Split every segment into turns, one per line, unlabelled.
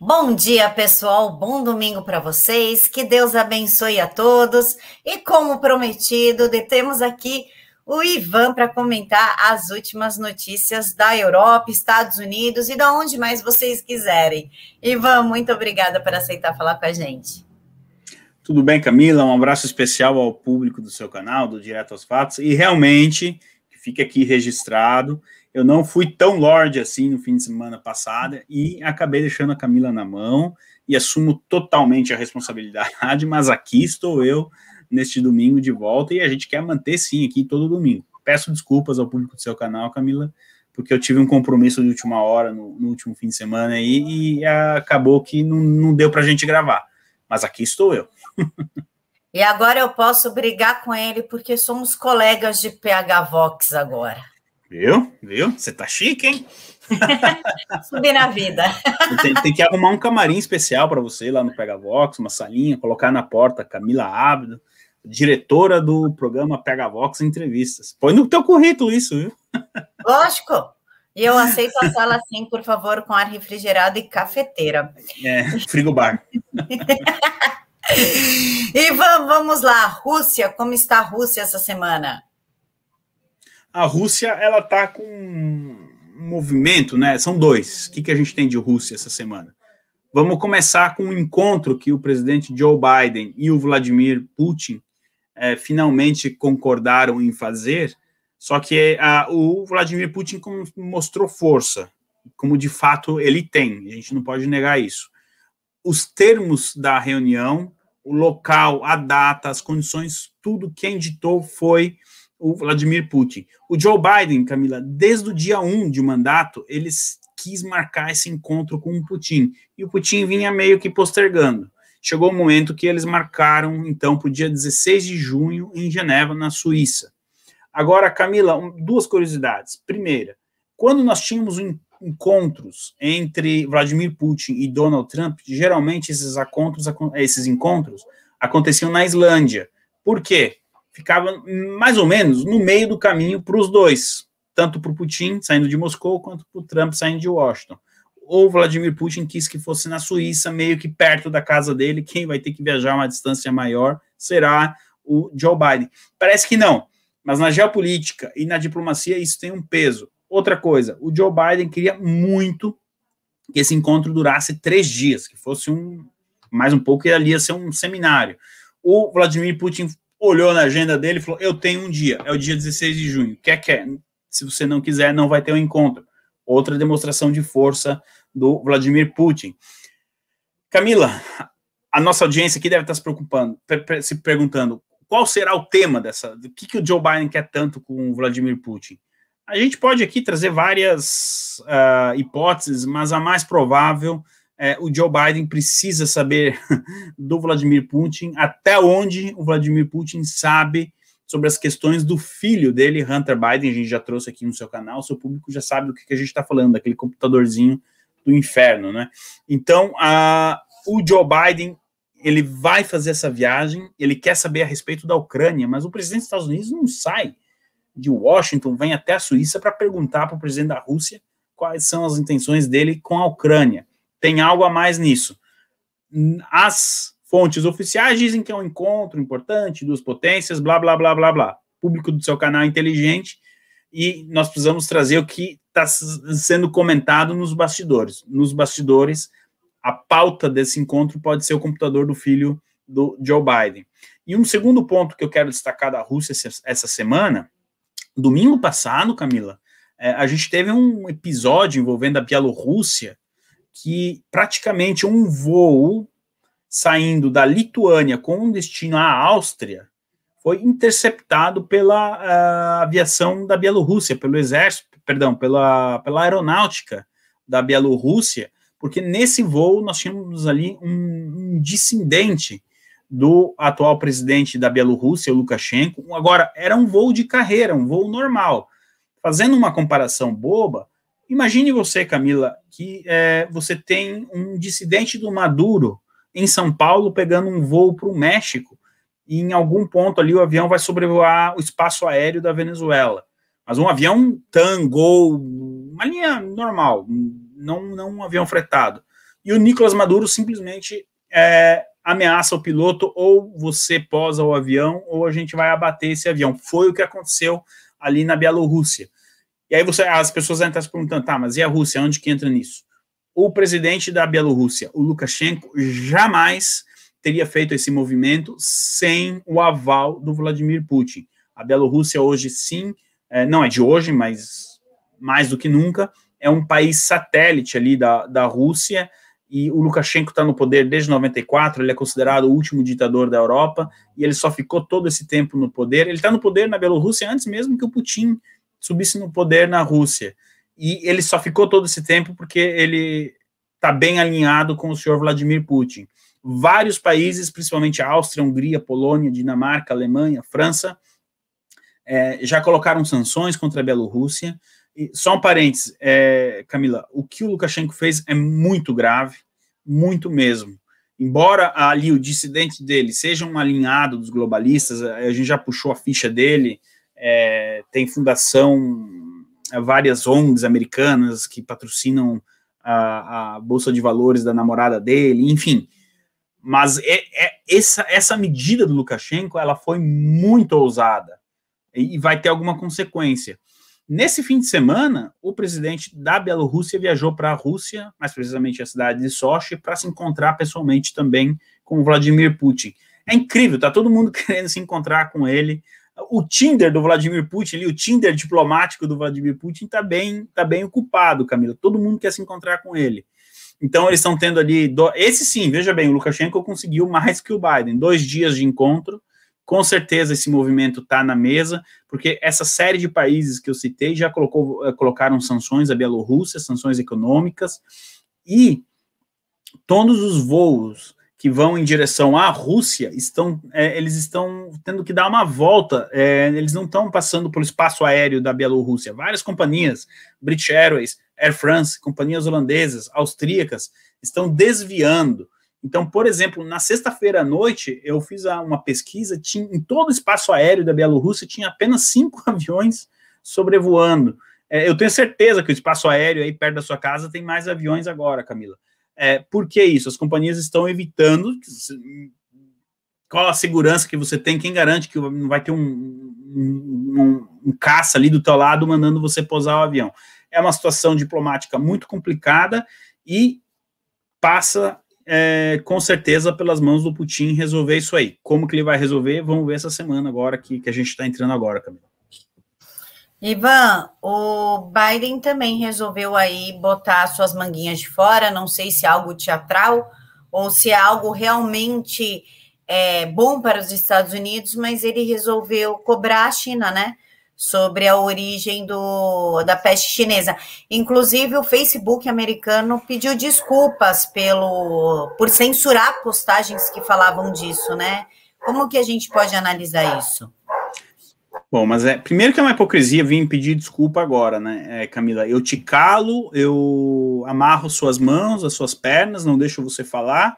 Bom dia, pessoal. Bom domingo para vocês. Que Deus abençoe a todos. E como prometido, temos aqui o Ivan para comentar as últimas notícias da Europa, Estados Unidos e da onde mais vocês quiserem. Ivan, muito obrigada por aceitar falar com a gente.
Tudo bem, Camila? Um abraço especial ao público do seu canal, do Direto aos Fatos. E realmente, fica aqui registrado, eu não fui tão lorde assim no fim de semana passada e acabei deixando a Camila na mão e assumo totalmente a responsabilidade, mas aqui estou eu neste domingo de volta e a gente quer manter sim aqui todo domingo. Peço desculpas ao público do seu canal, Camila, porque eu tive um compromisso de última hora no último fim de semana aí, e acabou que não deu para a gente gravar, mas aqui estou eu.
E agora eu posso brigar com ele porque somos colegas de PH Vox agora.
Viu? Você tá chique, hein?
Subir na vida.
Tem que arrumar um camarim especial para você lá no PH Vox, uma salinha, colocar na porta Camila Ábido, diretora do programa PH Vox Entrevistas. Põe no teu currículo isso, viu?
Lógico. E eu aceito a sala assim, por favor, com ar refrigerado e cafeteira.
Frigobar.
E vamos lá, Rússia, como está a Rússia essa semana?
A Rússia, ela tá com um movimento, né? São dois. O que a gente tem de Rússia essa semana? Vamos começar com um encontro que o presidente Joe Biden e o Vladimir Putin finalmente concordaram em fazer, só que o Vladimir Putin mostrou força, como de fato ele tem, a gente não pode negar isso. Os termos da reunião, o local, a data, as condições, tudo quem ditou foi o Vladimir Putin. O Joe Biden, Camila, desde o dia 1 de mandato, ele quis marcar esse encontro com o Putin, e o Putin vinha meio que postergando. Chegou o momento que eles marcaram, então, para o dia 16 de junho, em Genebra, na Suíça. Agora, Camila, duas curiosidades. Primeira, quando nós tínhamos encontros entre Vladimir Putin e Donald Trump, geralmente esses encontros aconteciam na Islândia. Por quê? Ficava mais ou menos no meio do caminho para os dois, tanto para o Putin saindo de Moscou, quanto para o Trump saindo de Washington. O Vladimir Putin quis que fosse na Suíça, meio que perto da casa dele. Quem vai ter que viajar uma distância maior será o Joe Biden. Parece que não, mas na geopolítica e na diplomacia isso tem um peso. Outra coisa, o Joe Biden queria muito que esse encontro durasse 3 dias, que fosse mais um pouco, e ali ia ser um seminário. O Vladimir Putin olhou na agenda dele e falou, eu tenho um dia, é o dia 16 de junho, quer. Se você não quiser, não vai ter um encontro. Outra demonstração de força do Vladimir Putin. Camila, a nossa audiência aqui deve estar se perguntando, qual será o tema do que o Joe Biden quer tanto com o Vladimir Putin? A gente pode aqui trazer várias hipóteses, mas a mais provável o Joe Biden precisa saber do Vladimir Putin, até onde o Vladimir Putin sabe sobre as questões do filho dele, Hunter Biden. A gente já trouxe aqui no seu canal, o seu público já sabe do que a gente está falando, daquele computadorzinho do inferno, né? Então, o Joe Biden, ele vai fazer essa viagem, ele quer saber a respeito da Ucrânia, mas o presidente dos Estados Unidos não sai de Washington, vem até a Suíça para perguntar para o presidente da Rússia quais são as intenções dele com a Ucrânia. Tem algo a mais nisso. As fontes oficiais dizem que é um encontro importante, 2 potências, blá, blá, blá, blá, blá. O público do seu canal é inteligente e nós precisamos trazer o que está sendo comentado nos bastidores. Nos bastidores, a pauta desse encontro pode ser o computador do filho do Joe Biden. E um segundo ponto que eu quero destacar da Rússia essa semana, domingo passado, Camila, a gente teve um episódio envolvendo a Bielorrússia, que praticamente um voo saindo da Lituânia com destino à Áustria foi interceptado pela aviação da Bielorrússia, pelo exército, pela aeronáutica da Bielorrússia, porque nesse voo nós tínhamos ali um dissidente do atual presidente da Bielorrússia, o Lukashenko. Agora, era um voo de carreira, um voo normal. Fazendo uma comparação boba, imagine você, Camila, que você tem um dissidente do Maduro em São Paulo pegando um voo para o México e em algum ponto ali o avião vai sobrevoar o espaço aéreo da Venezuela. Mas um avião TAM, Gol, uma linha normal, não um avião fretado. e o Nicolás Maduro simplesmente ameaça o piloto, ou você posa o avião, ou a gente vai abater esse avião. Foi o que aconteceu ali na Bielorrússia. E aí as pessoas devem estar se perguntando, tá, mas e a Rússia, onde que entra nisso? O presidente da Bielorrússia, o Lukashenko, jamais teria feito esse movimento sem o aval do Vladimir Putin. A Bielorrússia hoje, sim, não é de hoje, mas mais do que nunca, é um país satélite ali da Rússia, e o Lukashenko está no poder desde 94, ele é considerado o último ditador da Europa, e ele só ficou todo esse tempo no poder. Ele está no poder na Bielorrússia antes mesmo que o Putin subisse no poder na Rússia, e ele só ficou todo esse tempo porque ele está bem alinhado com o senhor Vladimir Putin. Vários países, principalmente a Áustria, Hungria, Polônia, Dinamarca, Alemanha, França, já colocaram sanções contra a Bielorrússia. E só um parênteses, Camila, o que o Lukashenko fez é muito grave, muito mesmo. Embora ali o dissidente dele seja um alinhado dos globalistas, a gente já puxou a ficha dele, tem fundação, várias ONGs americanas que patrocinam a Bolsa de Valores da namorada dele, enfim. Mas essa medida do Lukashenko, ela foi muito ousada e vai ter alguma consequência. Nesse fim de semana, o presidente da Bielorrússia viajou para a Rússia, mais precisamente a cidade de Sochi, para se encontrar pessoalmente também com o Vladimir Putin. É incrível, tá todo mundo querendo se encontrar com ele. O Tinder do Vladimir Putin, ali, o Tinder diplomático do Vladimir Putin tá bem ocupado, Camila. Todo mundo quer se encontrar com ele. Então eles estão tendo ali, esse sim, veja bem, o Lukashenko conseguiu mais que o Biden, 2 dias de encontro. Com certeza esse movimento está na mesa, porque essa série de países que eu citei já colocaram sanções à Bielorrússia, sanções econômicas, e todos os voos que vão em direção à Rússia, eles estão tendo que dar uma volta, eles não estão passando pelo espaço aéreo da Bielorrússia. Várias companhias, British Airways, Air France, companhias holandesas, austríacas, estão desviando. Então, por exemplo, na sexta-feira à noite, eu fiz uma pesquisa, em todo o espaço aéreo da Bielorrússia tinha apenas 5 aviões sobrevoando. Eu tenho certeza que o espaço aéreo aí perto da sua casa tem mais aviões agora, Camila. Por que isso? As companhias estão evitando. Qual a segurança que você tem? Quem garante que não vai ter um caça ali do teu lado mandando você pousar o avião? É uma situação diplomática muito complicada e passa com certeza pelas mãos do Putin resolver isso aí. Como que ele vai resolver? Vamos ver essa semana agora que a gente está entrando agora, Camila.
Ivan, o Biden também resolveu aí botar suas manguinhas de fora, não sei se é algo teatral ou se é algo realmente bom para os Estados Unidos, mas ele resolveu cobrar a China, né, sobre a origem da peste chinesa. Inclusive, o Facebook americano pediu desculpas por censurar postagens que falavam disso, né? Como que a gente pode analisar isso?
Bom, mas primeiro que é uma hipocrisia vir pedir desculpa agora, né, Camila? Eu te calo, eu amarro suas mãos, as suas pernas, não deixo você falar,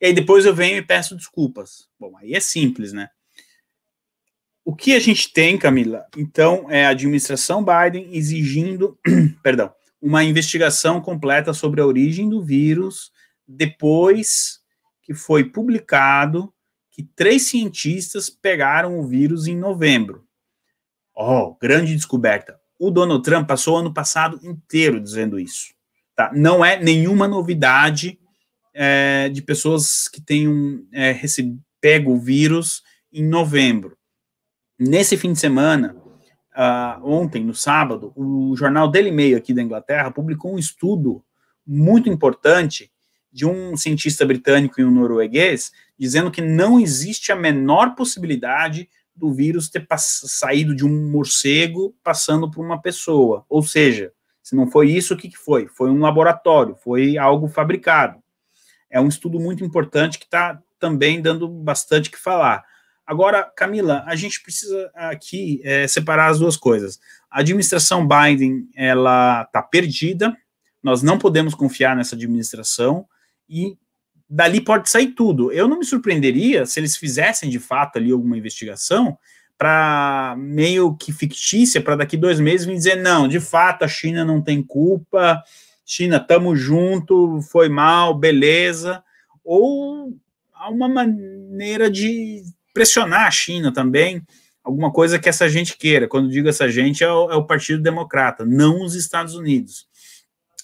e aí depois eu venho e peço desculpas. Bom, aí é simples, né? O que a gente tem, Camila, então, é a administração Biden exigindo, uma investigação completa sobre a origem do vírus, depois que foi publicado que 3 cientistas pegaram o vírus em novembro. Grande descoberta. O Donald Trump passou o ano passado inteiro dizendo isso. Tá? Não é nenhuma novidade de pessoas que tenham pego o vírus em novembro. Nesse fim de semana, ontem, no sábado, o jornal Daily Mail aqui da Inglaterra publicou um estudo muito importante de um cientista britânico e um norueguês, dizendo que não existe a menor possibilidade do vírus ter saído de um morcego passando por uma pessoa. Ou seja, se não foi isso, o que foi? Foi um laboratório, foi algo fabricado. É um estudo muito importante que está também dando bastante o que falar. Agora, Camila, a gente precisa aqui separar as duas coisas. A administração Biden, ela está perdida, nós não podemos confiar nessa administração, e dali pode sair tudo. Eu não me surpreenderia se eles fizessem, de fato, ali alguma investigação para meio que fictícia, para daqui 2 meses vir dizer, não, de fato, a China não tem culpa, China, tamo junto, foi mal, beleza, ou há uma maneira de pressionar a China também, alguma coisa que essa gente queira. Quando digo essa gente, é o Partido Democrata, não os Estados Unidos.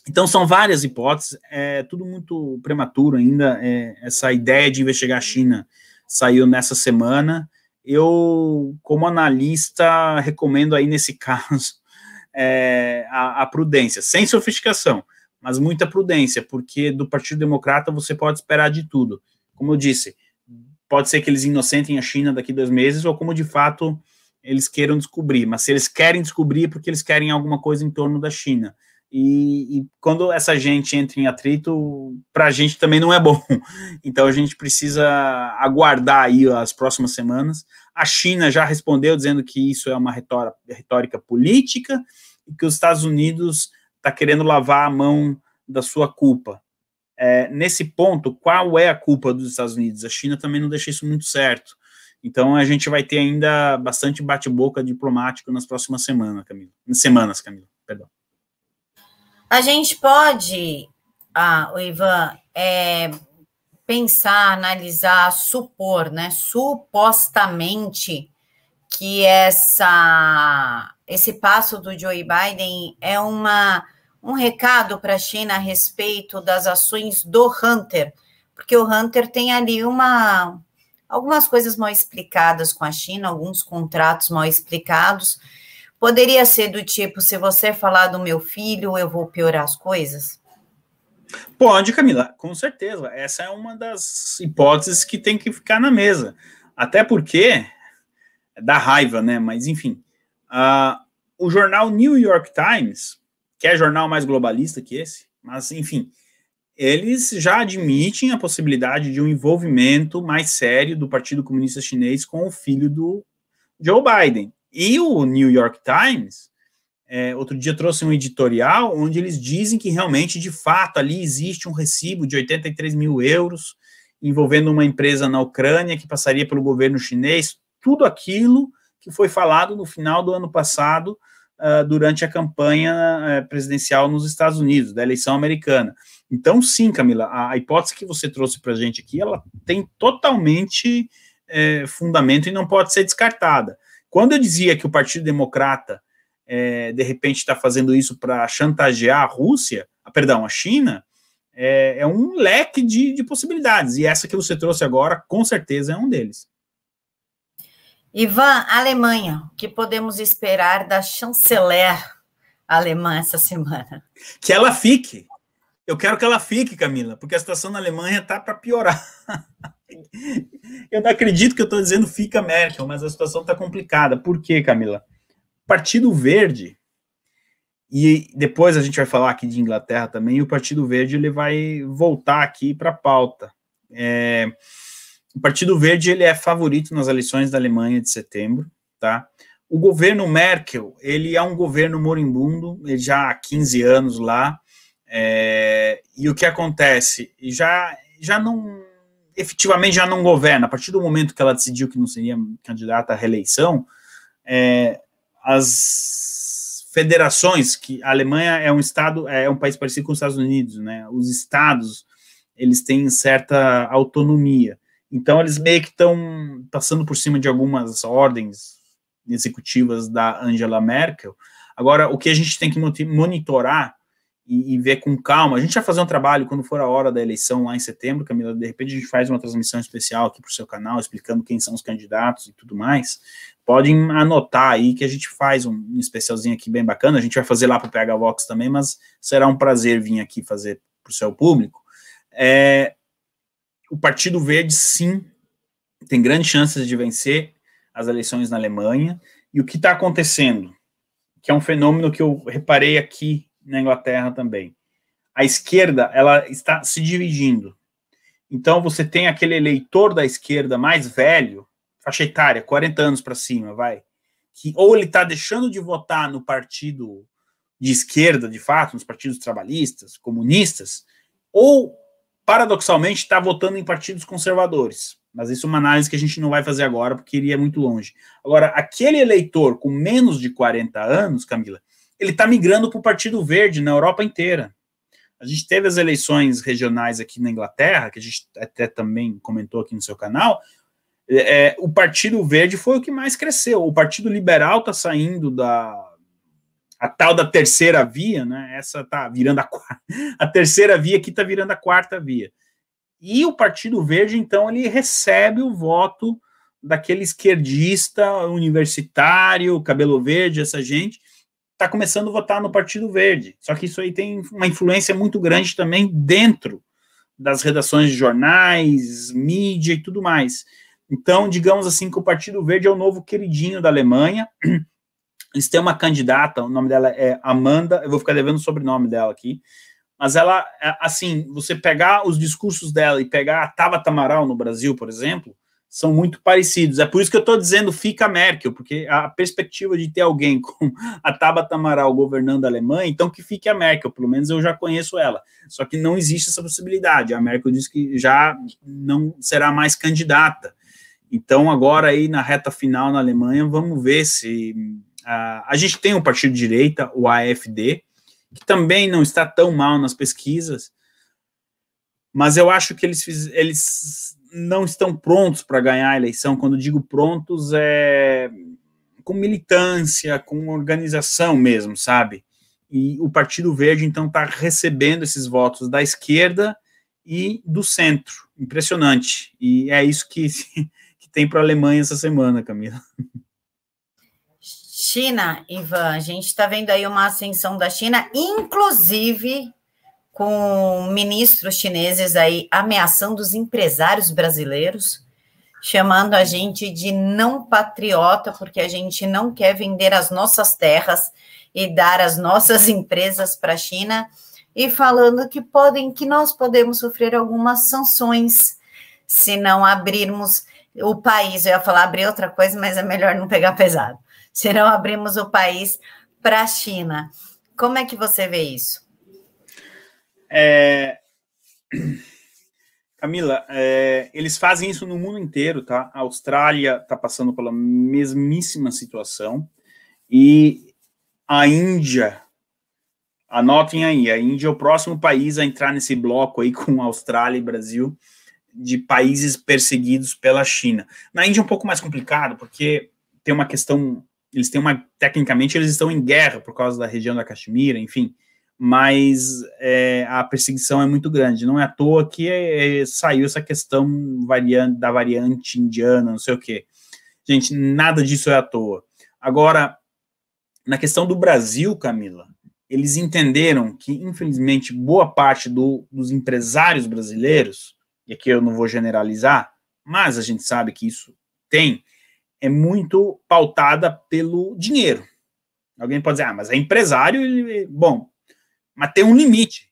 Então, são várias hipóteses, é tudo muito prematuro ainda, essa ideia de investigar a China saiu nessa semana. Eu, como analista, recomendo aí, nesse caso, a prudência, sem sofisticação, mas muita prudência, porque do Partido Democrata você pode esperar de tudo. Como eu disse, pode ser que eles inocentem a China daqui 2 meses, ou como de fato eles queiram descobrir, mas se eles querem descobrir, é porque eles querem alguma coisa em torno da China. E quando essa gente entra em atrito, para a gente também não é bom. Então a gente precisa aguardar aí as próximas semanas. A China já respondeu dizendo que isso é uma retórica política e que os Estados Unidos está querendo lavar a mão da sua culpa. Nesse ponto, qual é a culpa dos Estados Unidos? A China também não deixa isso muito certo. Então a gente vai ter ainda bastante bate-boca diplomático nas próximas semanas, Camila. Perdão.
A gente pode, o Ivan, pensar, analisar, supor, né, supostamente, que esse passo do Joe Biden é um recado para a China a respeito das ações do Hunter, porque o Hunter tem ali algumas coisas mal explicadas com a China, alguns contratos mal explicados. Poderia ser do tipo, se você falar do meu filho, eu vou piorar as coisas?
Pode, Camila, com certeza. Essa é uma das hipóteses que tem que ficar na mesa. Até porque dá raiva, né? Mas, enfim, o jornal New York Times, que é jornal mais globalista que esse, mas, enfim, eles já admitem a possibilidade de um envolvimento mais sério do Partido Comunista Chinês com o filho do Joe Biden. E o New York Times, outro dia trouxe um editorial onde eles dizem que realmente, de fato, ali existe um recibo de 83 mil euros envolvendo uma empresa na Ucrânia que passaria pelo governo chinês, tudo aquilo que foi falado no final do ano passado, durante a campanha presidencial nos Estados Unidos, da eleição americana. Então, sim, Camila, a hipótese que você trouxe para a gente aqui, ela tem totalmente fundamento e não pode ser descartada. Quando eu dizia que o Partido Democrata, de repente, está fazendo isso para chantagear a China, é um leque de possibilidades, e essa que você trouxe agora, com certeza, é um deles.
Ivan, Alemanha, o que podemos esperar da chanceler alemã essa semana?
Que ela fique. Eu quero que ela fique, Camila, porque a situação na Alemanha está para piorar. Eu não acredito que eu estou dizendo fica Merkel, mas a situação está complicada. Por quê, Camila? Partido Verde, e depois a gente vai falar aqui de Inglaterra também, e o Partido Verde ele vai voltar aqui para a pauta. O Partido Verde ele é favorito nas eleições da Alemanha de setembro, tá? O governo Merkel, ele é um governo moribundo, ele já há 15 anos lá, e o que acontece? Já não, efetivamente já não governa. A partir do momento que ela decidiu que não seria candidata à reeleição, as federações, que a Alemanha é um país parecido com os Estados Unidos, né? Os estados, eles têm certa autonomia. Então, eles meio que estão passando por cima de algumas ordens executivas da Angela Merkel. Agora, o que a gente tem que monitorar e ver com calma, a gente vai fazer um trabalho quando for a hora da eleição lá em setembro, Camila, de repente a gente faz uma transmissão especial aqui para o seu canal, explicando quem são os candidatos e tudo mais. Podem anotar aí que a gente faz um especialzinho aqui bem bacana, a gente vai fazer lá para o PH Vox também, mas será um prazer vir aqui fazer para o seu público. O Partido Verde, sim, tem grandes chances de vencer as eleições na Alemanha, e o que está acontecendo, que é um fenômeno que eu reparei aqui na Inglaterra também, a esquerda, ela está se dividindo. Então, você tem aquele eleitor da esquerda mais velho, faixa etária, 40 anos para cima, que ou ele está deixando de votar no partido de esquerda, de fato, nos partidos trabalhistas, comunistas, ou, paradoxalmente, está votando em partidos conservadores. Mas isso é uma análise que a gente não vai fazer agora, porque iria muito longe. Agora, aquele eleitor com menos de 40 anos, Camila, ele está migrando para o Partido Verde na Europa inteira. A gente teve as eleições regionais aqui na Inglaterra, que a gente até também comentou aqui no seu canal. O Partido Verde foi o que mais cresceu. O Partido Liberal está saindo a tal da terceira via, né? Essa está virando a terceira via que está virando a quarta via. E o Partido Verde, então, ele recebe o voto daquele esquerdista universitário, cabelo verde, essa gente, está começando a votar no Partido Verde. Só que isso aí tem uma influência muito grande também dentro das redações de jornais, mídia e tudo mais. Então, digamos assim que o Partido Verde é o novo queridinho da Alemanha. Eles têm uma candidata, o nome dela é Amanda, eu vou ficar devendo o sobrenome dela aqui, mas ela, assim, você pegar os discursos dela e pegar a Tabata Amaral no Brasil, por exemplo, são muito parecidos. É por isso que eu estou dizendo fica Merkel, porque a perspectiva de ter alguém com a Tabata Amaral governando a Alemanha, então que fique a Merkel, pelo menos eu já conheço ela. Só que não existe essa possibilidade. A Merkel disse que já não será mais candidata. Então, agora aí na reta final na Alemanha, vamos ver se... a gente tem um partido de direita, o AfD, que também não está tão mal nas pesquisas, mas eu acho que eles não estão prontos para ganhar a eleição. Quando digo prontos, é com militância, com organização mesmo, sabe? E o Partido Verde, então, está recebendo esses votos da esquerda e do centro. Impressionante. E é isso que tem para a Alemanha essa semana, Camila.
China, Ivan, a gente está vendo aí uma ascensão da China, inclusive com ministros chineses aí ameaçando os empresários brasileiros, chamando a gente de não patriota, porque a gente não quer vender as nossas terras e dar as nossas empresas para a China, e falando que nós podemos sofrer algumas sanções se não abrirmos o país. Eu ia falar abrir outra coisa, mas é melhor não pegar pesado. Se não abrimos o país para a China. Como é que você vê isso?
Camila, eles fazem isso no mundo inteiro, tá? A Austrália está passando pela mesmíssima situação e a Índia, anotem aí, a Índia é o próximo país a entrar nesse bloco aí com a Austrália e Brasil de países perseguidos pela China. Na Índia é um pouco mais complicado, porque tem uma questão... tecnicamente, eles estão em guerra por causa da região da Caxemira, enfim, mas a perseguição é muito grande. Não é à toa que saiu essa questão da variante indiana, não sei o quê. Gente, nada disso é à toa. Agora, na questão do Brasil, Camila, eles entenderam que, infelizmente, boa parte dos empresários brasileiros, e aqui eu não vou generalizar, mas a gente sabe que isso é muito pautada pelo dinheiro. Alguém pode dizer, mas é empresário, bom, mas tem um limite.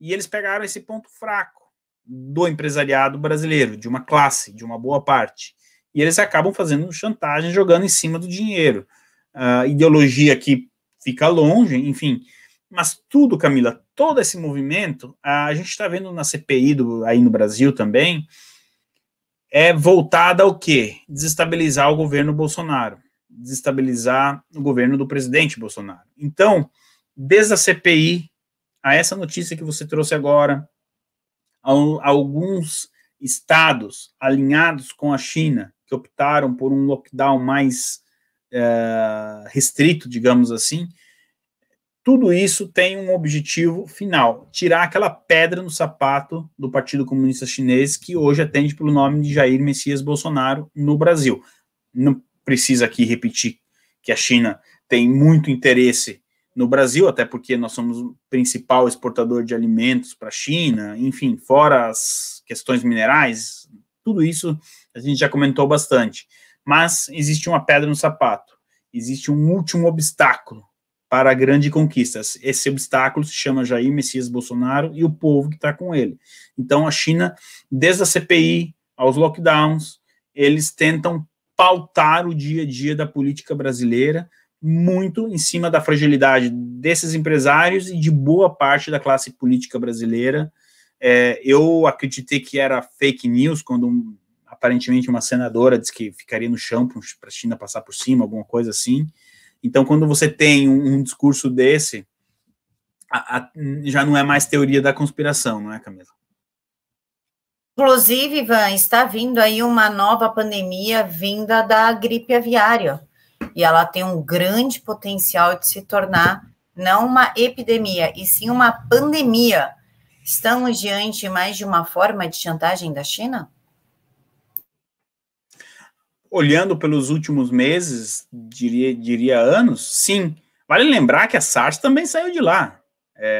E eles pegaram esse ponto fraco do empresariado brasileiro, de uma classe, de uma boa parte. E eles acabam fazendo chantagem, jogando em cima do dinheiro. A ideologia que fica longe, enfim. Mas tudo, Camila, todo esse movimento, a gente está vendo na CPI aí no Brasil também, é voltada ao quê? Desestabilizar o governo Bolsonaro, desestabilizar o governo do presidente Bolsonaro. Então, desde a CPI a essa notícia que você trouxe agora, a alguns estados alinhados com a China, que optaram por um lockdown mais restrito, digamos assim, tudo isso tem um objetivo final, tirar aquela pedra no sapato do Partido Comunista Chinês, que hoje atende pelo nome de Jair Messias Bolsonaro no Brasil. Não precisa aqui repetir que a China tem muito interesse no Brasil, até porque nós somos o principal exportador de alimentos para a China, enfim, fora as questões minerais, tudo isso a gente já comentou bastante. Mas existe uma pedra no sapato, existe um último obstáculo para a grande conquista. Esse obstáculo se chama Jair Messias Bolsonaro e o povo que está com ele. Então, a China, desde a CPI aos lockdowns, eles tentam pautar o dia a dia da política brasileira, muito em cima da fragilidade desses empresários e de boa parte da classe política brasileira. Eu acreditei que era fake news, quando aparentemente uma senadora disse que ficaria no chão para a China passar por cima, alguma coisa assim. Então, quando você tem um discurso desse, já não é mais teoria da conspiração, não é, Camila?
Inclusive, Ivan, está vindo aí uma nova pandemia vinda da gripe aviária. E ela tem um grande potencial de se tornar não uma epidemia, e sim uma pandemia. Estamos diante mais de uma forma de chantagem da China?
Olhando pelos últimos meses, diria anos, sim. Vale lembrar que a SARS também saiu de lá.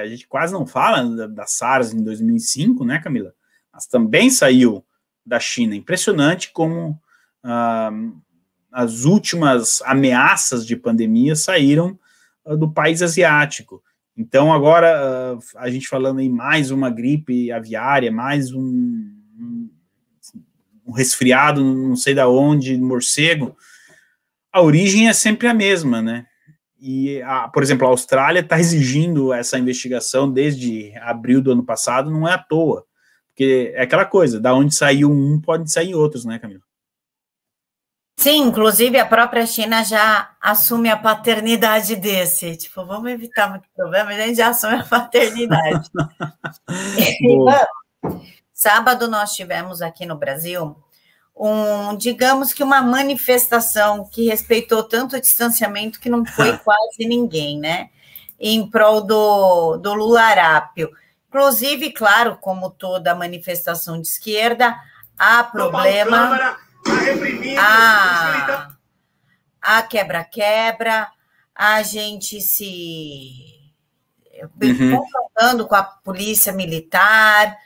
A gente quase não fala da SARS em 2005, né, Camila? Mas também saiu da China. Impressionante como as últimas ameaças de pandemia saíram do país asiático. Então, agora, a gente falando em mais uma gripe aviária, mais um resfriado, não sei da onde, morcego, a origem é sempre a mesma, né? E, por exemplo, a Austrália está exigindo essa investigação desde abril do ano passado, não é à toa, porque é aquela coisa, da onde saiu um, pode sair outros, né, Camila?
Sim, inclusive a própria China já assume a paternidade desse. Tipo, vamos evitar muito problema, a gente já assume a paternidade. Sábado nós tivemos aqui no Brasil digamos que uma manifestação que respeitou tanto o distanciamento que não foi quase ninguém, né? Em prol do Lula Arápio. Inclusive, claro, como toda manifestação de esquerda, há problema, há quebra-quebra, a gente se confrontando com a polícia militar.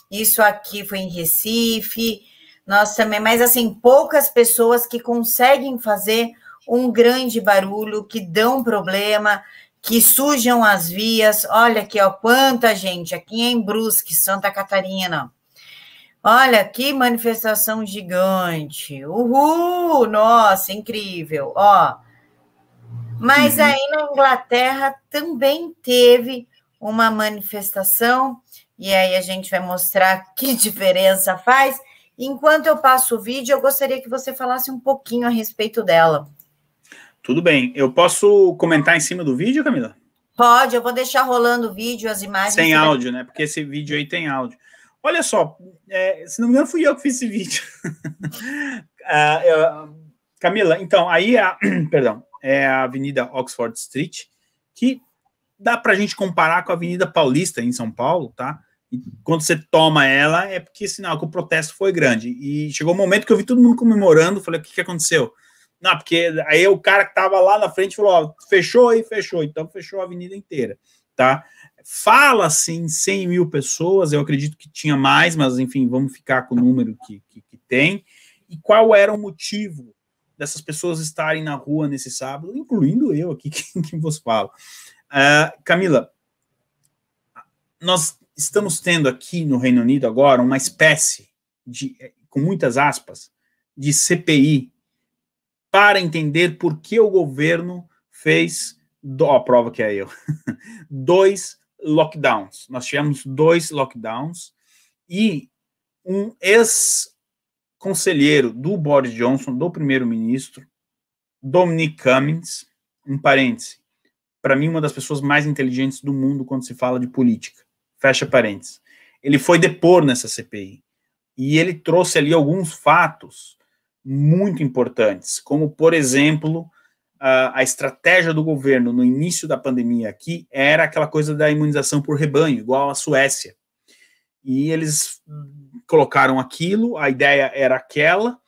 Isso aqui foi em Recife, nós também, mas assim, poucas pessoas que conseguem fazer um grande barulho, que dão problema, que sujam as vias. Olha aqui, ó, quanta gente, aqui em Brusque, Santa Catarina. Olha, que manifestação gigante. Uhul! Nossa, incrível, ó. Mas aí na Inglaterra também teve uma manifestação, e aí a gente vai mostrar que diferença faz. Enquanto eu passo o vídeo, eu gostaria que você falasse um pouquinho a respeito dela.
Tudo bem. Eu posso comentar em cima do vídeo, Camila?
Pode, eu vou deixar rolando o vídeo, as imagens.
Sem áudio, né? Porque esse vídeo aí tem áudio. Olha só, se não me engano, fui eu que fiz esse vídeo. Camila, então, aí perdão, é a Avenida Oxford Street, que dá para a gente comparar com a Avenida Paulista em São Paulo, tá? E quando você toma ela, é porque sinal que o protesto foi grande. E chegou um momento que eu vi todo mundo comemorando, falei, o que aconteceu? Não, porque aí o cara que estava lá na frente falou, ó, fechou e fechou, então fechou a avenida inteira, tá? Fala-se em 100 mil pessoas, eu acredito que tinha mais, mas enfim, vamos ficar com o número que tem. E qual era o motivo dessas pessoas estarem na rua nesse sábado, incluindo eu aqui, que vos falo? Camila, nós estamos tendo aqui no Reino Unido agora uma espécie de, com muitas aspas, de CPI para entender por que o governo fez, a prova que é eu, 2 lockdowns. Nós tivemos 2 lockdowns e um ex-conselheiro do Boris Johnson, do primeiro-ministro, Dominic Cummings, um parêntese, para mim uma das pessoas mais inteligentes do mundo quando se fala de política, fecha parênteses. Ele foi depor nessa CPI e ele trouxe ali alguns fatos muito importantes, como, por exemplo, a estratégia do governo no início da pandemia aqui era aquela coisa da imunização por rebanho, igual a Suécia. E eles colocaram aquilo, a ideia era aquela.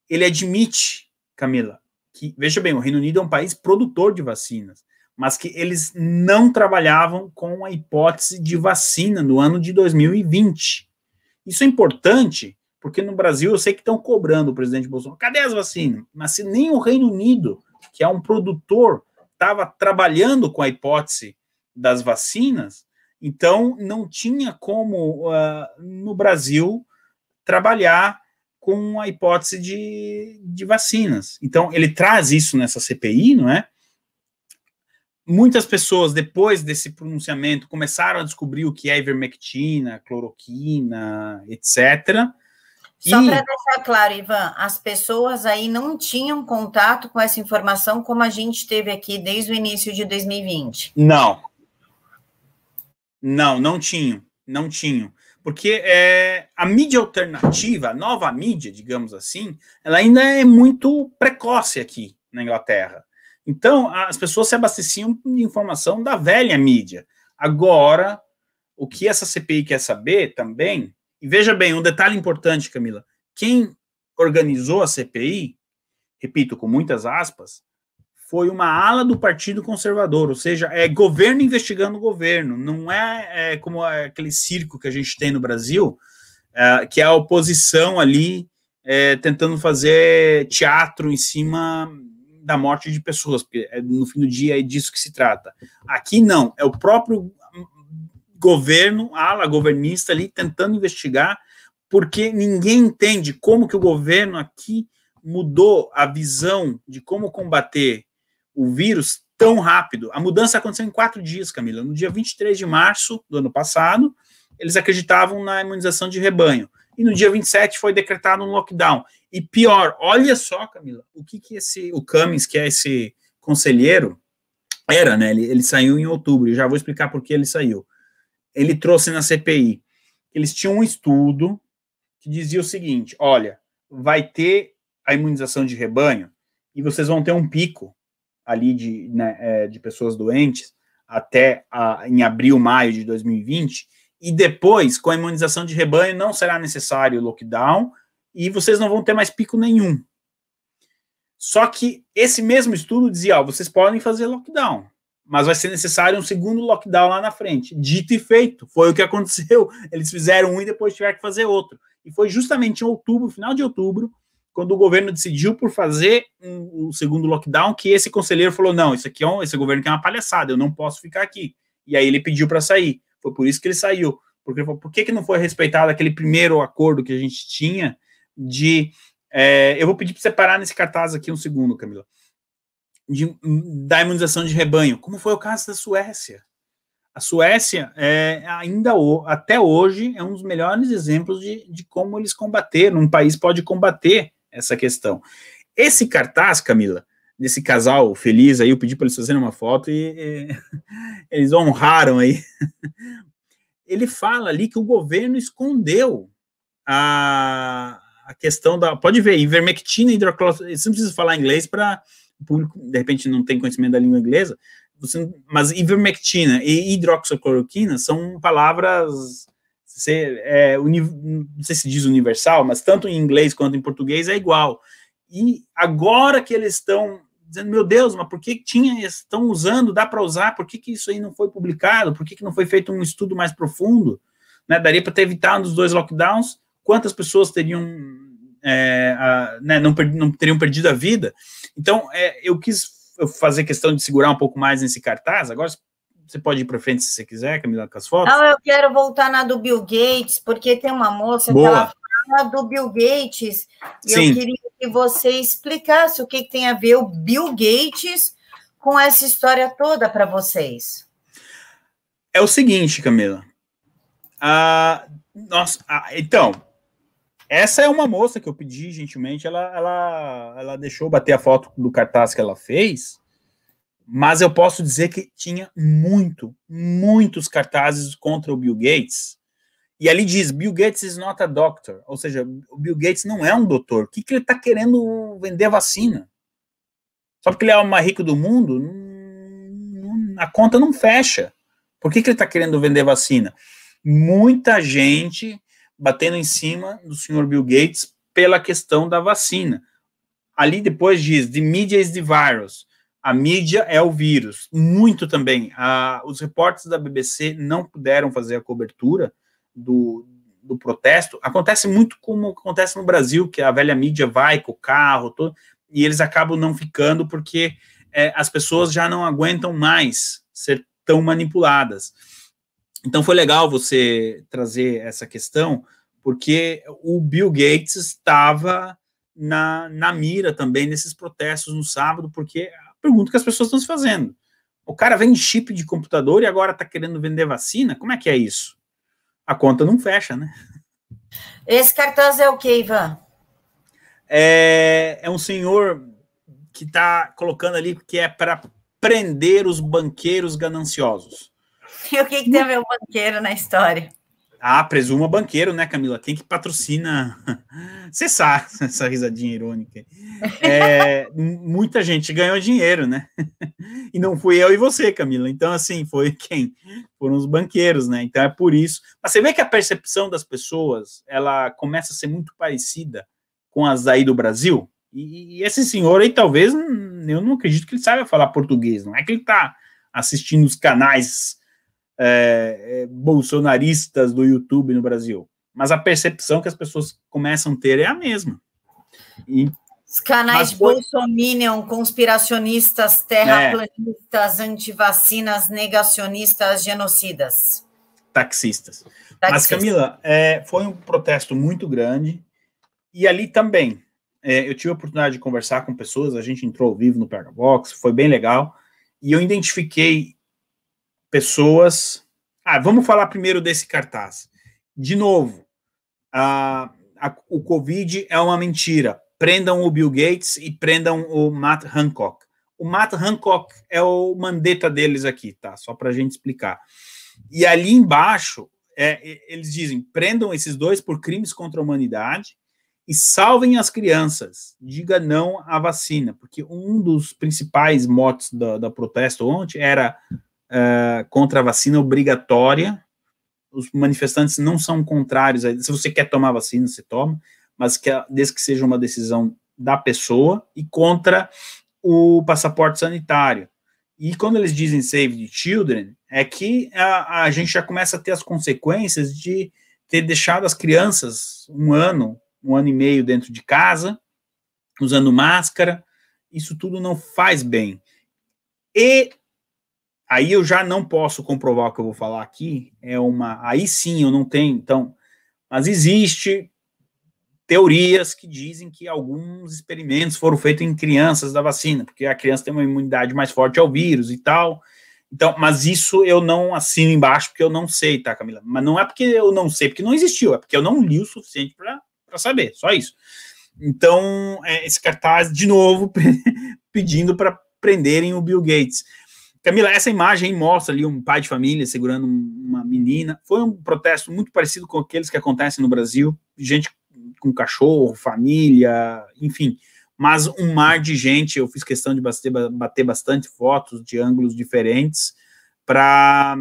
Ele admite, Camila, que, veja bem, o Reino Unido é um país produtor de vacinas, mas que eles não trabalhavam com a hipótese de vacina no ano de 2020. Isso é importante, porque no Brasil eu sei que estão cobrando o presidente Bolsonaro, cadê as vacinas? Mas se nem o Reino Unido, que é um produtor, estava trabalhando com a hipótese das vacinas, então não tinha como, no Brasil, trabalhar com a hipótese de vacinas. Então ele traz isso nessa CPI, não é? Muitas pessoas, depois desse pronunciamento, começaram a descobrir o que é ivermectina, cloroquina, etc.
Só para deixar claro, Ivan, as pessoas aí não tinham contato com essa informação como a gente teve aqui desde o início de 2020.
Não. Não, não tinham, não tinham. Porque a mídia alternativa, a nova mídia, digamos assim, ela ainda é muito precoce aqui na Inglaterra. Então, as pessoas se abasteciam de informação da velha mídia. Agora, o que essa CPI quer saber também, e veja bem, um detalhe importante, Camila, quem organizou a CPI, repito, com muitas aspas, foi uma ala do Partido Conservador, ou seja, é governo investigando o governo, não é como aquele circo que a gente tem no Brasil, que é a oposição ali tentando fazer teatro em cima da morte de pessoas, porque no fim do dia é disso que se trata. Aqui não, é o próprio governo, a ala governista ali tentando investigar, porque ninguém entende como que o governo aqui mudou a visão de como combater o vírus tão rápido. A mudança aconteceu em 4 dias, Camila. No dia 23 de março do ano passado, eles acreditavam na imunização de rebanho. E no dia 27 foi decretado um lockdown. E pior, olha só, Camila, o que o Cummings, que é esse conselheiro, era, né? Ele saiu em outubro, e já vou explicar por que ele saiu. Ele trouxe na CPI. Eles tinham um estudo que dizia o seguinte: olha, vai ter a imunização de rebanho e vocês vão ter um pico ali de pessoas doentes até em abril, maio de 2020, e depois, com a imunização de rebanho, não será necessário lockdown e vocês não vão ter mais pico nenhum. Só que esse mesmo estudo dizia, vocês podem fazer lockdown, mas vai ser necessário um segundo lockdown lá na frente. Dito e feito, foi o que aconteceu. Eles fizeram um e depois tiveram que fazer outro. E foi justamente em outubro, final de outubro, quando o governo decidiu por fazer um segundo lockdown, que esse conselheiro falou, não, esse governo quer uma palhaçada, eu não posso ficar aqui. E aí ele pediu para sair. Foi por isso que ele saiu. Porque ele falou, por que não foi respeitado aquele primeiro acordo que a gente tinha de... eu vou pedir para você parar nesse cartaz aqui um segundo, Camila. Da imunização de rebanho, como foi o caso da Suécia. A Suécia, até hoje, é um dos melhores exemplos de como eles combateram, um país pode combater essa questão. Esse cartaz, Camila, desse casal feliz aí, eu pedi para eles fazerem uma foto e eles honraram aí. Ele fala ali que o governo escondeu a questão da... Pode ver, ivermectina e hidrocloroquina, você não precisa falar inglês para o público, de repente, não tem conhecimento da língua inglesa, mas ivermectina e hidroxicloroquina são palavras, não sei se diz universal, mas tanto em inglês quanto em português é igual. E agora que eles estão dizendo, meu Deus, mas por que estão usando, dá para usar, por que isso aí não foi publicado, por que não foi feito um estudo mais profundo? Né, daria para ter evitado os 2 lockdowns, quantas pessoas teriam, não teriam perdido a vida? Então, eu quis fazer questão de segurar um pouco mais nesse cartaz. Agora você pode ir para frente se você quiser, Camila, com as fotos.
Não, eu quero voltar na do Bill Gates, porque tem uma moça
Boa.
que ela fala do Bill Gates, e
Sim.
eu queria que você explicasse o que tem a ver o Bill Gates com essa história toda para vocês.
É o seguinte, Camila. Então, essa é uma moça que eu pedi gentilmente, ela deixou bater a foto do cartaz que ela fez, mas eu posso dizer que tinha muitos cartazes contra o Bill Gates, e ali diz, Bill Gates is not a doctor, ou seja, o Bill Gates não é um doutor. O que ele está querendo vender a vacina? Só porque ele é o mais rico do mundo, a conta não fecha. Por que ele está querendo vender vacina? Muita gente batendo em cima do senhor Bill Gates pela questão da vacina. Ali depois diz, the media is the virus. A mídia é o vírus. Muito também. Os repórteres da BBC não puderam fazer a cobertura do protesto. Acontece muito como acontece no Brasil, que a velha mídia vai com o carro, todo, e eles acabam não ficando porque as pessoas já não aguentam mais ser tão manipuladas. Então foi legal você trazer essa questão, porque o Bill Gates estava na mira também nesses protestos no sábado, porque a pergunta que as pessoas estão se fazendo, o cara vende chip de computador e agora está querendo vender vacina? Como é que é isso? A conta não fecha, né?
Esse cartaz é o quê, Ivan?
É um senhor que está colocando ali que é para prender os banqueiros gananciosos.
E o que tem a ver o banqueiro na história?
Presuma banqueiro, né, Camila? Quem que patrocina? Você sabe, essa risadinha irônica. Muita gente ganhou dinheiro, né? E não fui eu e você, Camila. Então, assim, foi quem? Foram os banqueiros, né? Então é por isso. Mas você vê que a percepção das pessoas, ela começa a ser muito parecida com as aí do Brasil. E esse senhor aí, talvez, eu não acredito que ele saiba falar português. Não é que ele está assistindo os canais bolsonaristas do YouTube no Brasil, mas a percepção que as pessoas começam a ter é a mesma.
Os canais de bolsominion, conspiracionistas, terraplanistas, antivacinas, negacionistas, genocidas.
Taxistas. Mas, Camila, foi um protesto muito grande, e ali também, eu tive a oportunidade de conversar com pessoas, a gente entrou ao vivo no PH Box, foi bem legal, e eu identifiquei pessoas... vamos falar primeiro desse cartaz. De novo, o Covid é uma mentira. Prendam o Bill Gates e prendam o Matt Hancock. O Matt Hancock é o mandeta deles aqui, tá? Só para a gente explicar. E ali embaixo, eles dizem, prendam esses dois por crimes contra a humanidade e salvem as crianças. Diga não à vacina, porque um dos principais motes da protesto ontem era contra a vacina obrigatória. Os manifestantes não são contrários. Se você quer tomar vacina, você toma, mas desde que seja uma decisão da pessoa, e contra o passaporte sanitário. E quando eles dizem Save the Children, é que a gente já começa a ter as consequências de ter deixado as crianças um ano e meio dentro de casa, usando máscara. Isso tudo não faz bem. E aí eu já não posso comprovar o que eu vou falar aqui, aí sim eu não tenho, então, mas existe teorias que dizem que alguns experimentos foram feitos em crianças da vacina, porque a criança tem uma imunidade mais forte ao vírus e tal. Então, mas isso eu não assino embaixo porque eu não sei, tá, Camila? Mas não é porque eu não sei, porque não existiu, é porque eu não li o suficiente para saber, só isso. Então, esse cartaz, de novo, pedindo para prenderem o Bill Gates. Camila, essa imagem mostra ali um pai de família segurando uma menina. Foi um protesto muito parecido com aqueles que acontecem no Brasil, gente com cachorro, família, enfim, mas um mar de gente. Eu fiz questão de bater bastante fotos de ângulos diferentes para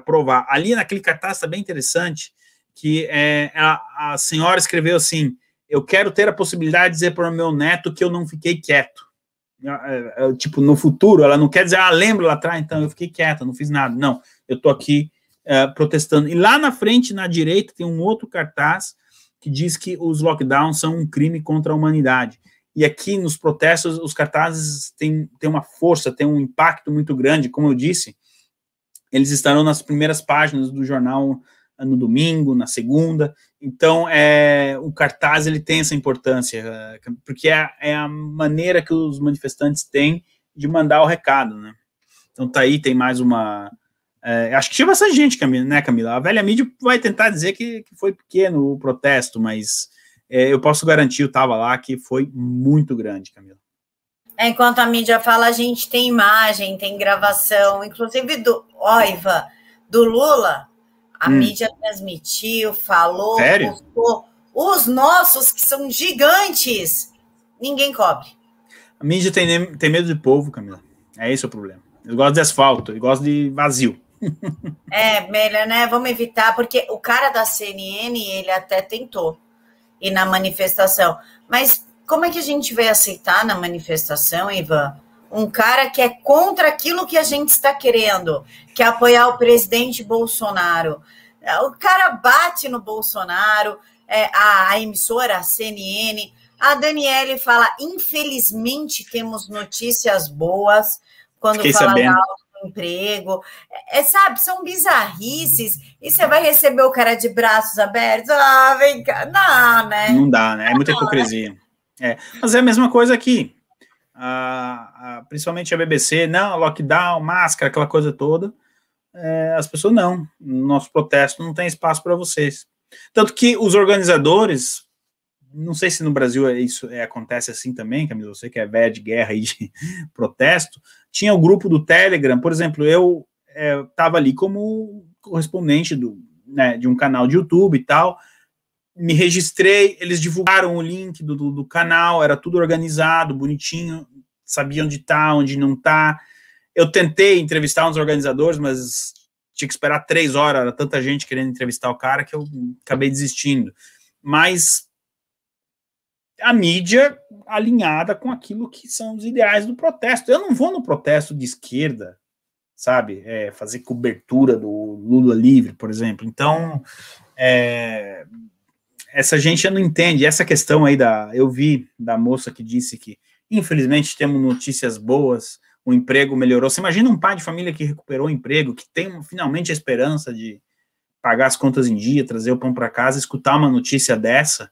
provar. Ali naquele cartaz está bem interessante, que a senhora escreveu assim: eu quero ter a possibilidade de dizer para o meu neto que eu não fiquei quieto. Tipo, no futuro, ela não quer dizer, lembro lá atrás, então eu fiquei quieta, não fiz nada. Não, eu estou aqui protestando. E lá na frente, na direita, tem um outro cartaz que diz que os lockdowns são um crime contra a humanidade. E aqui nos protestos, os cartazes têm uma força, têm um impacto muito grande. Como eu disse, eles estarão nas primeiras páginas do jornal no domingo, na segunda. Então, o cartaz ele tem essa importância, porque é a maneira que os manifestantes têm de mandar o recado, né? Então, tá aí, tem mais uma... acho que tinha bastante gente, né, Camila? A velha mídia vai tentar dizer que foi pequeno o protesto, mas eu posso garantir, eu estava lá, que foi muito grande, Camila.
Enquanto a mídia fala, a gente tem imagem, tem gravação, inclusive do Lula. A mídia transmitiu, falou,
Sério?
postou. Os nossos, que são gigantes, ninguém cobre.
A mídia tem medo de povo, Camila. É esse o problema. Eles gostam de asfalto, eles gostam de vazio.
Melhor, né? Vamos evitar, porque o cara da CNN, ele até tentou ir na manifestação. Mas como é que a gente vai aceitar na manifestação, Ivan, um cara que é contra aquilo que a gente está querendo, que é apoiar o presidente Bolsonaro? O cara bate no Bolsonaro, a emissora, a CNN, a Daniele fala, infelizmente temos notícias boas, quando
Fiquei
fala
sabendo.
da emprego, sabe, são bizarrices, e você vai receber o cara de braços abertos? Vem cá, não, né?
Não dá, né? É muita hipocrisia. Mas é a mesma coisa aqui. Principalmente a BBC, não, lockdown, máscara, aquela coisa toda. As pessoas não. Nosso protesto não tem espaço para vocês. Tanto que os organizadores, não sei se no Brasil isso acontece assim também, Camila, você que é velha de guerra e de protesto, tinha o grupo do Telegram, por exemplo, eu estava ali como correspondente de um canal de YouTube e tal. Me registrei, eles divulgaram o link do canal, era tudo organizado, bonitinho, sabia onde tá, onde não tá. Eu tentei entrevistar uns organizadores, mas tinha que esperar 3 horas, era tanta gente querendo entrevistar o cara que eu acabei desistindo. Mas a mídia alinhada com aquilo que são os ideais do protesto. Eu não vou no protesto de esquerda, sabe? Fazer cobertura do Lula livre, por exemplo. Então, essa gente já não entende. Essa questão aí eu vi da moça que disse que, infelizmente, temos notícias boas, o emprego melhorou. Você imagina um pai de família que recuperou o emprego, que tem finalmente a esperança de pagar as contas em dia, trazer o pão para casa, escutar uma notícia dessa,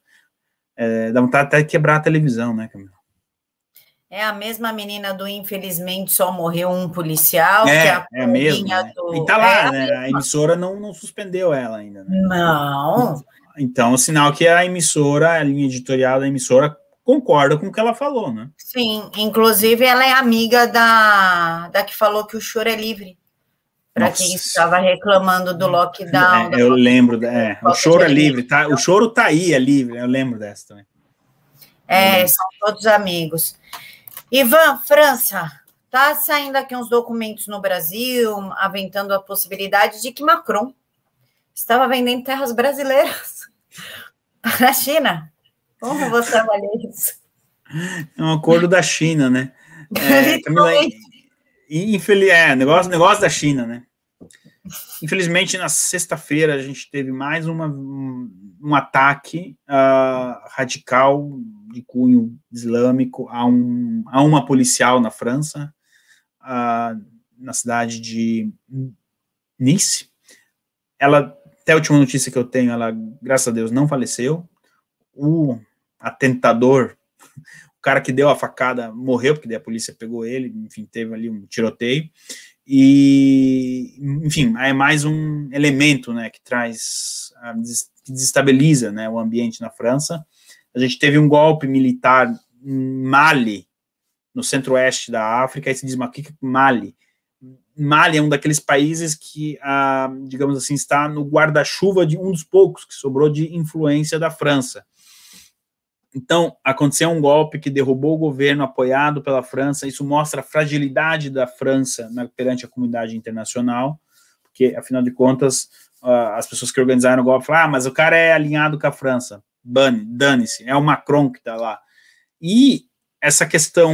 dá vontade até de quebrar a televisão, né, Camila?
É a mesma menina do Infelizmente Só Morreu um Policial, que
é
a
mesma, né? E tá lá, né? A emissora não suspendeu ela ainda, né?
Não.
Então, o sinal que a emissora, a linha editorial da emissora concorda com o que ela falou, né?
Sim, inclusive ela é amiga da que falou que o choro é livre. Para quem estava reclamando do lockdown.
Eu lembro, o choro é livre, tá? O choro tá aí, é livre, eu lembro dessa também.
São todos amigos. Ivan, França, tá saindo aqui uns documentos no Brasil, aventando a possibilidade de que Macron estava vendendo terras brasileiras para a China. Como você avalia isso?
É um acordo da China, né? Camila, negócio da China, né? Infelizmente, na sexta-feira, a gente teve mais um ataque radical de cunho islâmico a uma policial na França, na cidade de Nice. Ela, até a última notícia que eu tenho, ela, graças a Deus, não faleceu. O atentador, o cara que deu a facada, morreu, porque daí a polícia pegou ele, enfim, teve ali um tiroteio. E, enfim, é mais um elemento, né, que que desestabiliza, né, o ambiente na França. A gente teve um golpe militar em Mali, no centro-oeste da África, e se diz, mas o que é Mali? Mali é um daqueles países que, digamos assim, está no guarda-chuva de um dos poucos que sobrou de influência da França. Então, aconteceu um golpe que derrubou o governo apoiado pela França. Isso mostra a fragilidade da França perante a comunidade internacional, porque, afinal de contas, as pessoas que organizaram o golpe falaram, mas o cara é alinhado com a França. Dane-se, é o Macron que está lá. E essa questão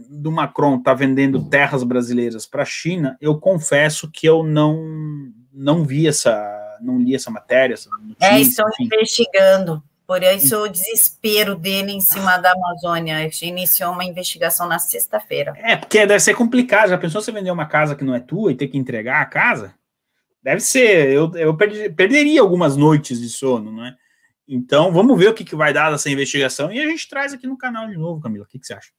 do Macron estar vendendo terras brasileiras para a China, eu confesso que eu não li essa matéria, essa notícia.
Estão investigando. Por isso o desespero dele em cima da Amazônia. A gente iniciou uma investigação na sexta-feira.
Porque deve ser complicado. Já pensou você vender uma casa que não é tua e ter que entregar a casa? Deve ser. Eu perderia algumas noites de sono, não é? Então, vamos ver o que vai dar dessa investigação e a gente traz aqui no canal de novo, Camila. O que você acha?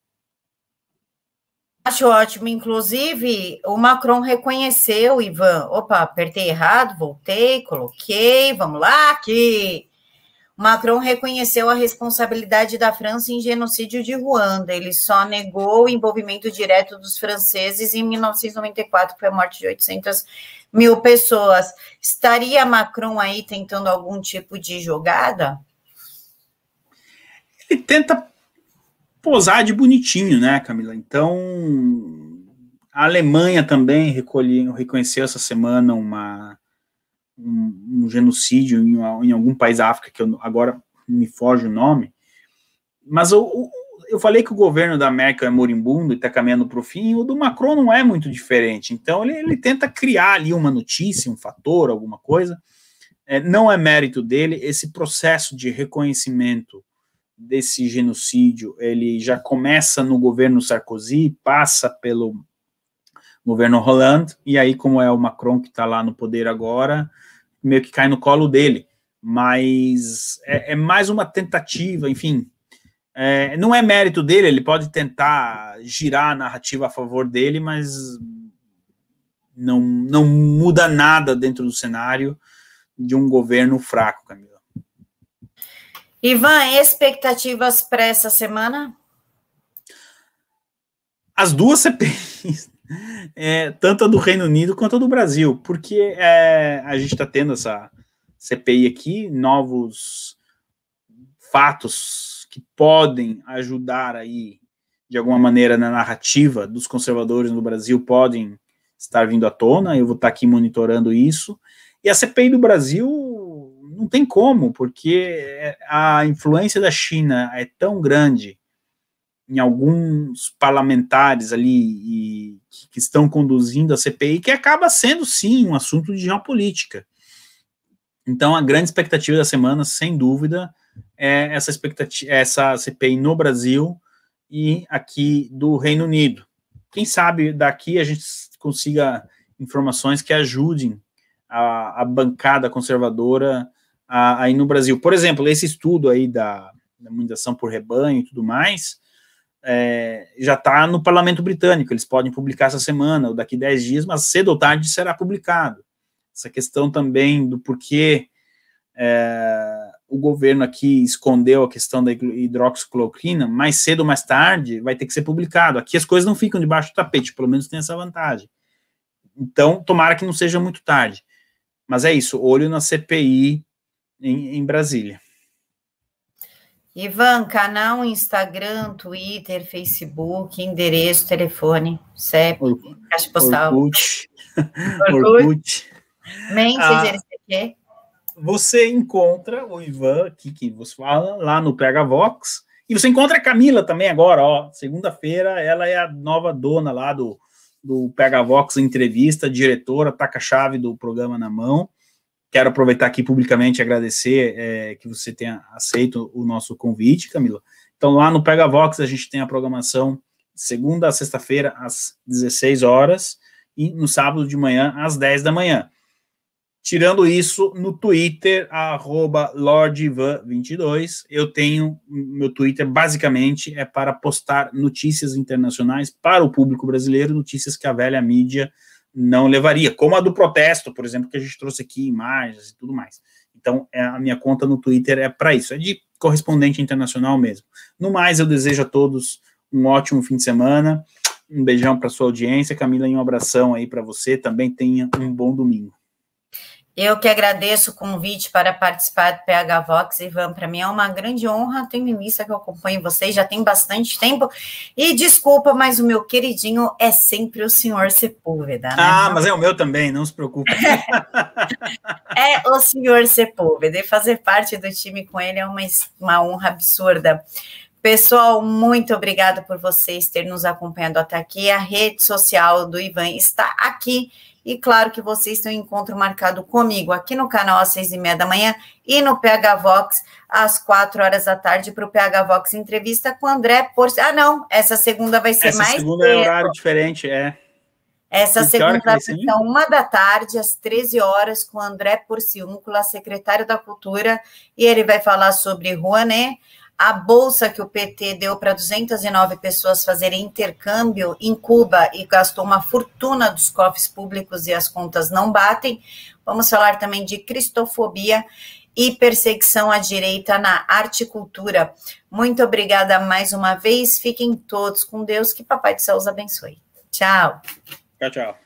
Acho ótimo. Inclusive, o Macron reconheceu, Ivan. Opa, apertei errado, voltei, coloquei. Vamos lá, aqui. Macron reconheceu a responsabilidade da França em genocídio de Ruanda. Ele só negou o envolvimento direto dos franceses em 1994, que foi a morte de 800 mil pessoas. Estaria Macron aí tentando algum tipo de jogada?
Ele tenta posar de bonitinho, né, Camila? Então, a Alemanha também reconheceu essa semana um genocídio em algum país da África, que agora me foge o nome, mas eu falei que o governo da Merkel é moribundo e está caminhando para o fim, o do Macron não é muito diferente, então ele tenta criar ali uma notícia, um fator, alguma coisa, não é mérito dele, esse processo de reconhecimento desse genocídio, ele já começa no governo Sarkozy, passa pelo governo Hollande, e aí como é o Macron que está lá no poder agora, meio que cai no colo dele, mas é mais uma tentativa, enfim, não é mérito dele, ele pode tentar girar a narrativa a favor dele, mas não muda nada dentro do cenário de um governo fraco, Camila.
Ivan, expectativas para essa semana?
As duas CPIs tanto a do Reino Unido quanto a do Brasil, porque a gente está tendo essa CPI aqui, novos fatos que podem ajudar aí, de alguma maneira, na narrativa dos conservadores no Brasil, podem estar vindo à tona, eu vou estar aqui monitorando isso, e a CPI do Brasil não tem como, porque a influência da China é tão grande em alguns parlamentares ali que estão conduzindo a CPI, que acaba sendo, sim, um assunto de geopolítica. Então, a grande expectativa da semana, sem dúvida, é essa CPI no Brasil e aqui do Reino Unido. Quem sabe daqui a gente consiga informações que ajudem a bancada conservadora aí no Brasil. Por exemplo, esse estudo aí da imunização por rebanho e tudo mais, já está no Parlamento Britânico, eles podem publicar essa semana, ou daqui 10 dias, mas cedo ou tarde será publicado. Essa questão também do porquê o governo aqui escondeu a questão da hidroxicloroquina, mais cedo ou mais tarde vai ter que ser publicado. Aqui as coisas não ficam debaixo do tapete, pelo menos tem essa vantagem. Então, tomara que não seja muito tarde. Mas é isso, olho na CPI em Brasília.
Ivan, canal, Instagram, Twitter, Facebook, endereço, telefone, CEP, caixa postal.
Orkut.
Messenger, CQ.
Você encontra o Ivan, aqui que você fala, lá no PH Vox, e você encontra a Camila também agora, ó, segunda-feira, ela é a nova dona lá do PH Vox Entrevista, diretora, tá com a chave do programa na mão. Quero aproveitar aqui publicamente e agradecer que você tenha aceito o nosso convite, Camila. Então, lá no PH Vox, a gente tem a programação segunda a sexta-feira, às 16 horas, e no sábado de manhã, às 10 da manhã. Tirando isso, no Twitter, @LordIvan22, eu tenho, meu Twitter basicamente é para postar notícias internacionais para o público brasileiro, notícias que a velha mídia não levaria, como a do protesto, por exemplo, que a gente trouxe aqui, imagens e tudo mais. Então, a minha conta no Twitter é para isso, é de correspondente internacional mesmo. No mais, eu desejo a todos um ótimo fim de semana, um beijão para sua audiência, Camila, e um abração aí para você, também tenha um bom domingo.
Eu que agradeço o convite para participar do PH Vox, Ivan, para mim é uma grande honra, tenho em vista que eu acompanho vocês, já tem bastante tempo, e desculpa, mas o meu queridinho é sempre o senhor Sepúlveda, né?
Mas é o meu também, não se preocupe.
É o senhor Sepúlveda, e fazer parte do time com ele é uma honra absurda. Pessoal, muito obrigada por vocês terem nos acompanhado até aqui, a rede social do Ivan está aqui, e claro que vocês têm um encontro marcado comigo aqui no canal às 6h30 da manhã e no PH Vox às 4 horas da tarde para o PH Vox Entrevista com o André Porci. Não, essa segunda vai ser mais cedo.
Essa segunda é horário diferente,
Essa segunda vai ser 1 da tarde, às 13 horas, com o André Porciúncula, secretário da Cultura, e ele vai falar sobre Rouanet, a bolsa que o PT deu para 209 pessoas fazerem intercâmbio em Cuba e gastou uma fortuna dos cofres públicos e as contas não batem. Vamos falar também de cristofobia e perseguição à direita na arte e cultura. Muito obrigada mais uma vez. Fiquem todos com Deus. Que Papai do Céu os abençoe. Tchau.
Tchau, tchau.